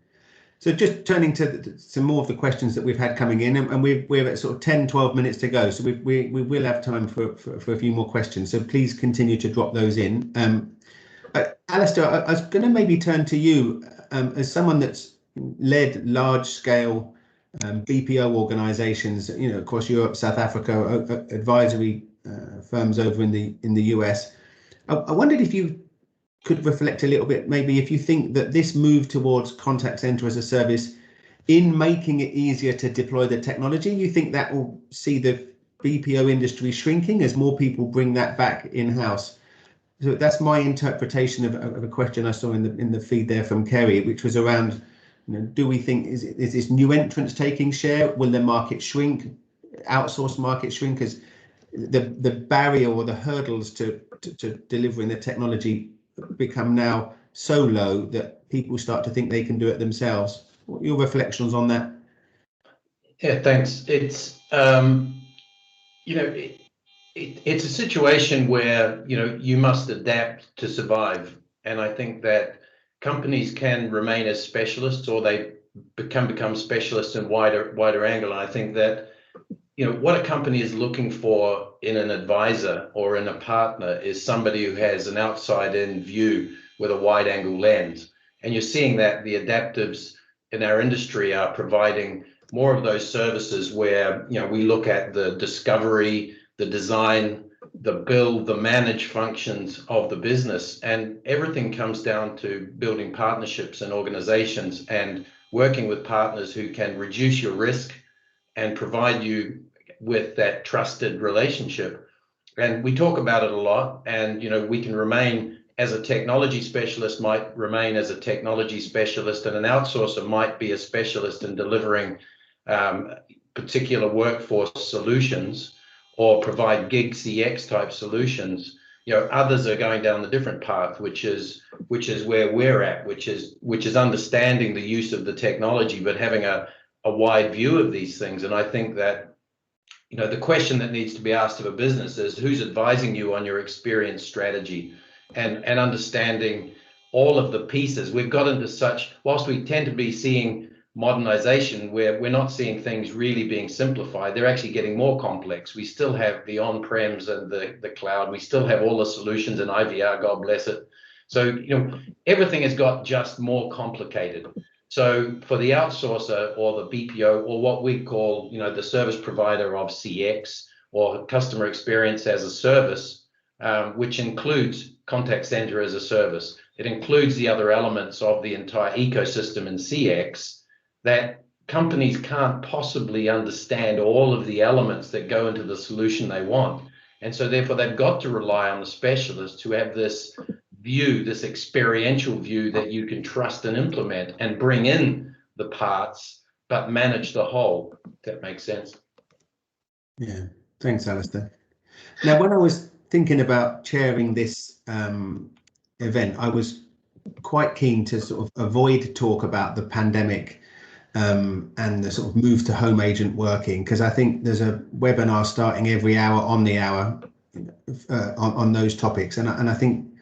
So just turning to some more of the questions that we've had coming in, and we're at sort of 10-12 minutes to go, so we will have time for a few more questions, so please continue to drop those in. Alistair, I was going to maybe turn to you as someone that's led large-scale BPO organisations, you know, across Europe, South Africa, advisory firms over in the US. I wondered if you could reflect a little bit, maybe if you think that this move towards contact center as a service, in making it easier to deploy the technology, you think that will see the BPO industry shrinking as more people bring that back in-house? So that's my interpretation of a question I saw in the feed there from Kerry, which was around, you know, do we think is this new entrants taking share? Will the market shrink, outsource market shrink, as the barrier or the hurdles to delivering the technology become now so low that people start to think they can do it themselves? What are your reflections on that? Yeah, thanks. It's you know, it's a situation where, you know, you must adapt to survive, and I think that companies can remain as specialists, or they become specialists in wider angle. And I think that, you know, what a company is looking for in an advisor or in a partner is somebody who has an outside-in view with a wide-angle lens. And you're seeing that the adaptives in our industry are providing more of those services where, you know, we look at the discovery, the design, the build, the manage functions of the business, and everything comes down to building partnerships and organizations and working with partners who can reduce your risk and provide you with that trusted relationship. And we talk about it a lot, and, you know, we can remain as a technology specialist, might remain as a technology specialist, and an outsourcer might be a specialist in delivering particular workforce solutions or provide gig CX type solutions. You know, others are going down the different path, which is where we're at, which is understanding the use of the technology, but having a wide view of these things. And I think that, you know, the question that needs to be asked of a business is who's advising you on your experience strategy, and understanding all of the pieces. We've got into such, whilst we tend to be seeing modernization where we're not seeing things really being simplified, they're actually getting more complex. We still have the on-prems and the cloud. We still have all the solutions in IVR, God bless it. So, you know, everything has got just more complicated. So for the outsourcer or the BPO, or what we call, you know, the service provider of CX or customer experience as a service, which includes contact center as a service, it includes the other elements of the entire ecosystem in CX, that companies can't possibly understand all of the elements that go into the solution they want. And so therefore they've got to rely on the specialists who have this view, this experiential view that you can trust and implement and bring in the parts, but manage the whole. If that makes sense. Yeah, thanks, Alistair. Now, when I was thinking about chairing this event, I was quite keen to sort of avoid talk about the pandemic and the sort of move to home agent working, because I think there's a webinar starting every hour on the hour on those topics, and I think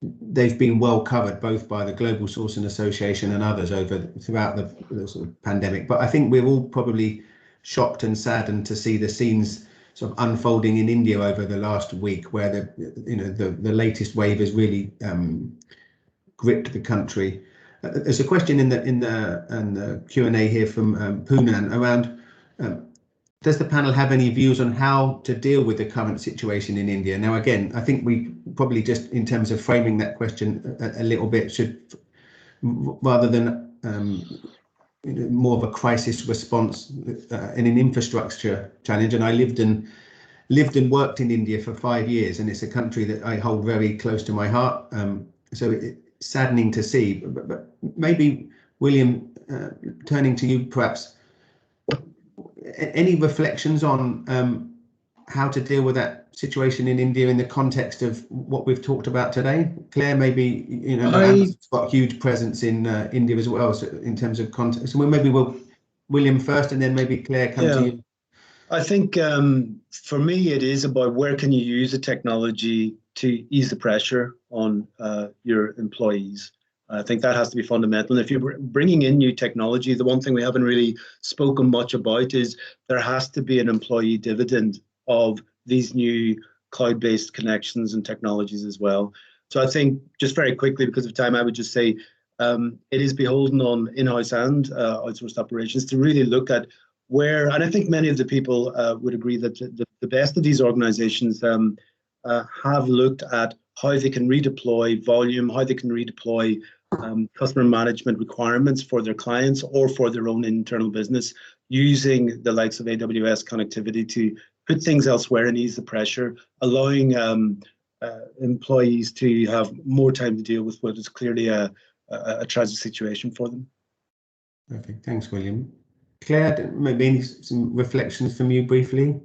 they've been well covered both by the Global Sourcing Association and others throughout the sort of pandemic. But I think we're all probably shocked and saddened to see the scenes sort of unfolding in India over the last week, where the latest wave has really gripped the country. there's a question in the Q&A here from Poonan around does the panel have any views on how to deal with the current situation in India? Now, again, I think we probably just in terms of framing that question a little bit should, rather than more of a crisis response in an infrastructure challenge. And I lived and worked in India for 5 years, and it's a country that I hold very close to my heart. So it's saddening to see, but maybe William, turning to you, perhaps any reflections on how to deal with that situation in India in the context of what we've talked about today? Claire, maybe, you know, Amazon's got a huge presence in India as well, so in terms of context. So maybe we'll William first, and then maybe Claire come to you. I think for me, it is about where can you use the technology to ease the pressure on your employees. I think that has to be fundamental. And if you're bringing in new technology, the one thing we haven't really spoken much about is there has to be an employee dividend of these new cloud-based connections and technologies as well. So I think just very quickly, because of time, I would just say it is beholden on in-house and outsourced operations to really look at where, and I think many of the people would agree that the best of these organizations have looked at how they can redeploy volume, how they can redeploy customer management requirements for their clients or for their own internal business, using the likes of AWS connectivity to put things elsewhere and ease the pressure, allowing employees to have more time to deal with what is clearly a tragic situation for them. Perfect. Thanks, William. Claire, maybe some reflections from you briefly?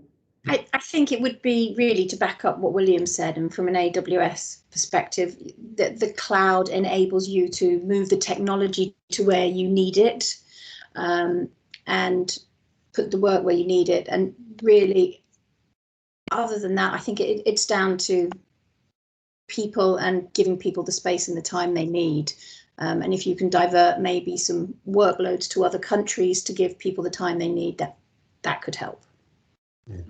I think it would be really to back up what William said, and from an AWS perspective, that the cloud enables you to move the technology to where you need it, and put the work where you need it. And really, other than that, I think it's down to people and giving people the space and the time they need. And if you can divert maybe some workloads to other countries to give people the time they need, that could help. Yeah.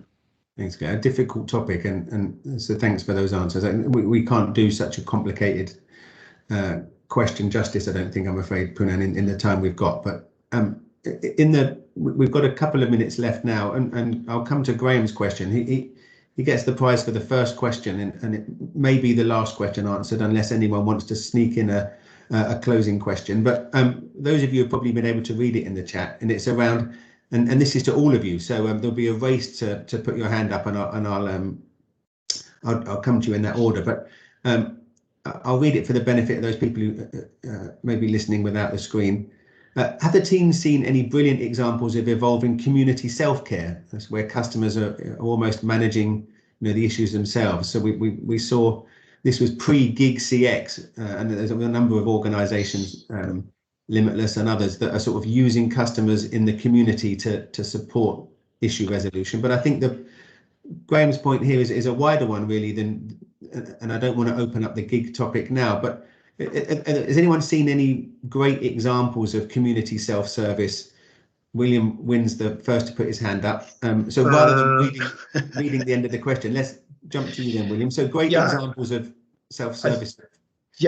Thanks, Claire. A difficult topic, and so thanks for those answers. We can't do such a complicated question justice, I don't think, I'm afraid, Poonan, in the time we've got. But we've got a couple of minutes left now, and I'll come to Graham's question. He gets the prize for the first question, and it may be the last question answered, unless anyone wants to sneak in a closing question. But those of you have probably been able to read it in the chat, and it's around. And this is to all of you, so there'll be a race to put your hand up, and I'll come to you in that order. But I'll read it for the benefit of those people who may be listening without the screen. Have the team seen any brilliant examples of evolving community self-care? That's where customers are almost managing, the issues themselves. So we saw this was pre-Gig CX, and there's a number of organisations. Limitless and others that are sort of using customers in the community to support issue resolution. But I think Graham's point here is a wider one really and I don't want to open up the gig topic now, but has anyone seen any great examples of community self-service? William wins the first to put his hand up. So rather than reading the end of the question, let's jump to you then, William. So great examples of self-service.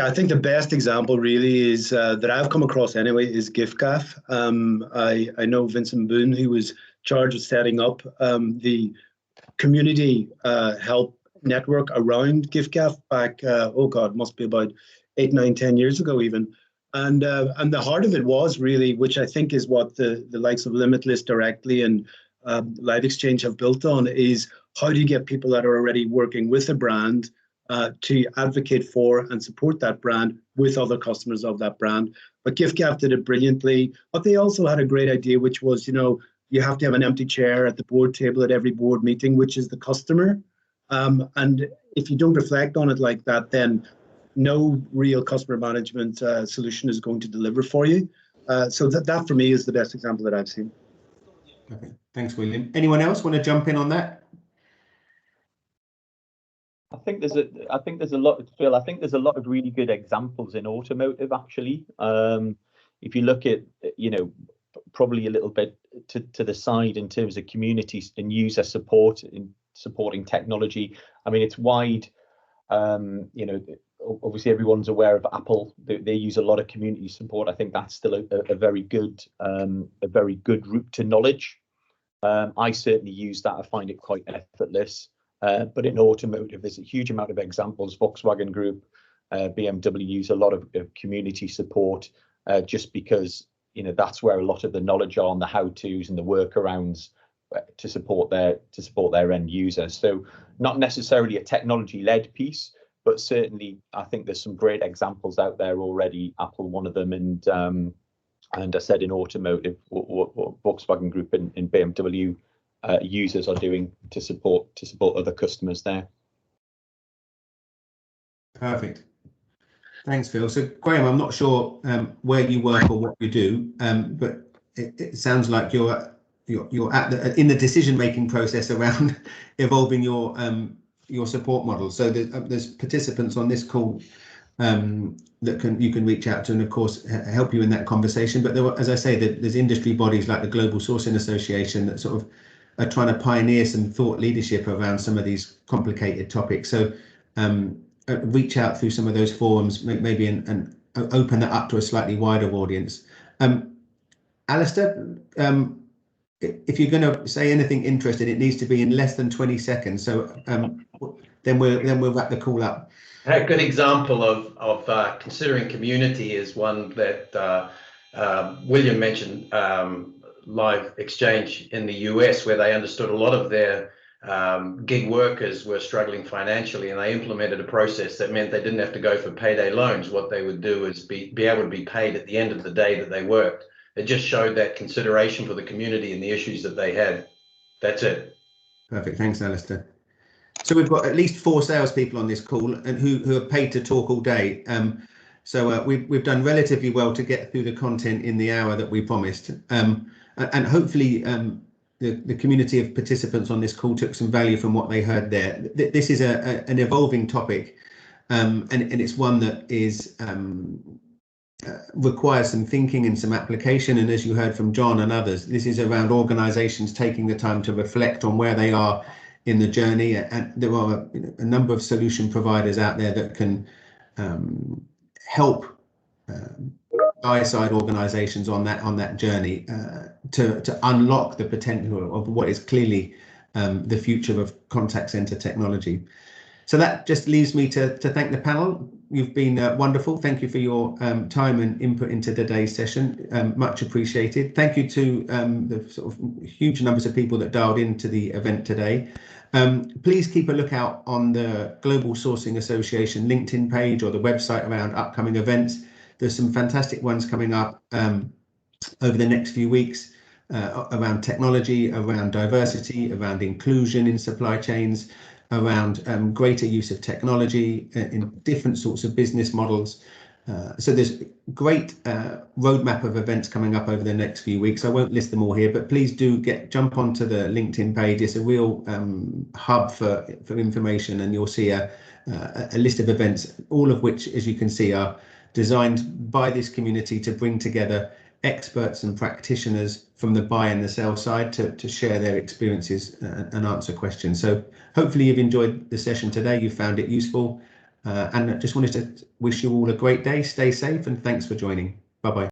I think the best example really is that I've come across anyway is giffgaff. I know Vincent Boone, who was charged with setting up the community help network around giffgaff back, must be about 8, 9, 10 years ago even. And the heart of it was really, which I think is what the likes of Limitless directly and Live Exchange have built on, is how do you get people that are already working with a brand to advocate for and support that brand with other customers of that brand. But giffgaff did it brilliantly. But they also had a great idea, which was, you have to have an empty chair at the board table at every board meeting, which is the customer. And if you don't reflect on it like that, then no real customer management solution is going to deliver for you. So that for me is the best example that I've seen. Okay, thanks, William. Anyone else want to jump in on that? I think there's a lot, Phil. I think there's a lot of really good examples in automotive, actually. If you look at, probably a little bit to the side in terms of communities and user support in supporting technology. I mean, it's wide. obviously everyone's aware of Apple. They use a lot of community support. I think that's still a very good route to knowledge. I certainly use that. I find it quite effortless. But in automotive, there's a huge amount of examples. Volkswagen Group, BMW use a lot of community support, just because that's where a lot of the knowledge are on the how-tos and the workarounds to support their end users. So not necessarily a technology-led piece, but certainly I think there's some great examples out there already. Apple, one of them, and I said in automotive, what Volkswagen Group and BMW users are doing to support other customers there. Perfect. Thanks, Phil. So Graham, I'm not sure where you work or what you do, but it sounds like you're in the decision-making process around evolving your support model. So there's participants on this call that you can reach out to and of course help you in that conversation. But as I say, there's industry bodies like the Global Sourcing Association that sort of are trying to pioneer some thought leadership around some of these complicated topics. So reach out through some of those forums, maybe and open that up to a slightly wider audience. Alistair, if you're going to say anything interesting, it needs to be in less than 20 seconds. So then we'll wrap the call up. A good example of considering community is one that William mentioned, Live Exchange in the US, where they understood a lot of their gig workers were struggling financially, and they implemented a process that meant they didn't have to go for payday loans. What they would do is be able to be paid at the end of the day that they worked. It just showed that consideration for the community and the issues that they had. That's it. Perfect. Thanks, Alistair. So we've got at least 4 salespeople on this call and who are paid to talk all day. So we've done relatively well to get through the content in the hour that we promised. And hopefully the community of participants on this call took some value from what they heard there. This is an evolving topic, and it's one that is requires some thinking and some application. And as you heard from John and others, this is around organizations taking the time to reflect on where they are in the journey. And there are a number of solution providers out there that can help buy-side organizations on that journey to unlock the potential of what is clearly the future of contact center technology. So that just leaves me to thank the panel. You've been wonderful. Thank you for your time and input into today's session. Much appreciated. Thank you to the sort of huge numbers of people that dialed into the event today. Please keep a lookout on the Global Sourcing Association LinkedIn page or the website around upcoming events. There's some fantastic ones coming up over the next few weeks around technology, around diversity, around inclusion in supply chains, around greater use of technology in different sorts of business models. So there's great roadmap of events coming up over the next few weeks. I won't list them all here, but please do jump onto the LinkedIn page. It's a real hub for information, and you'll see a list of events, all of which, as you can see, are designed by this community to bring together experts and practitioners from the buy and the sell side to share their experiences and answer questions. So hopefully you've enjoyed the session today, you found it useful, and I just wanted to wish you all a great day, stay safe, and thanks for joining. Bye-bye.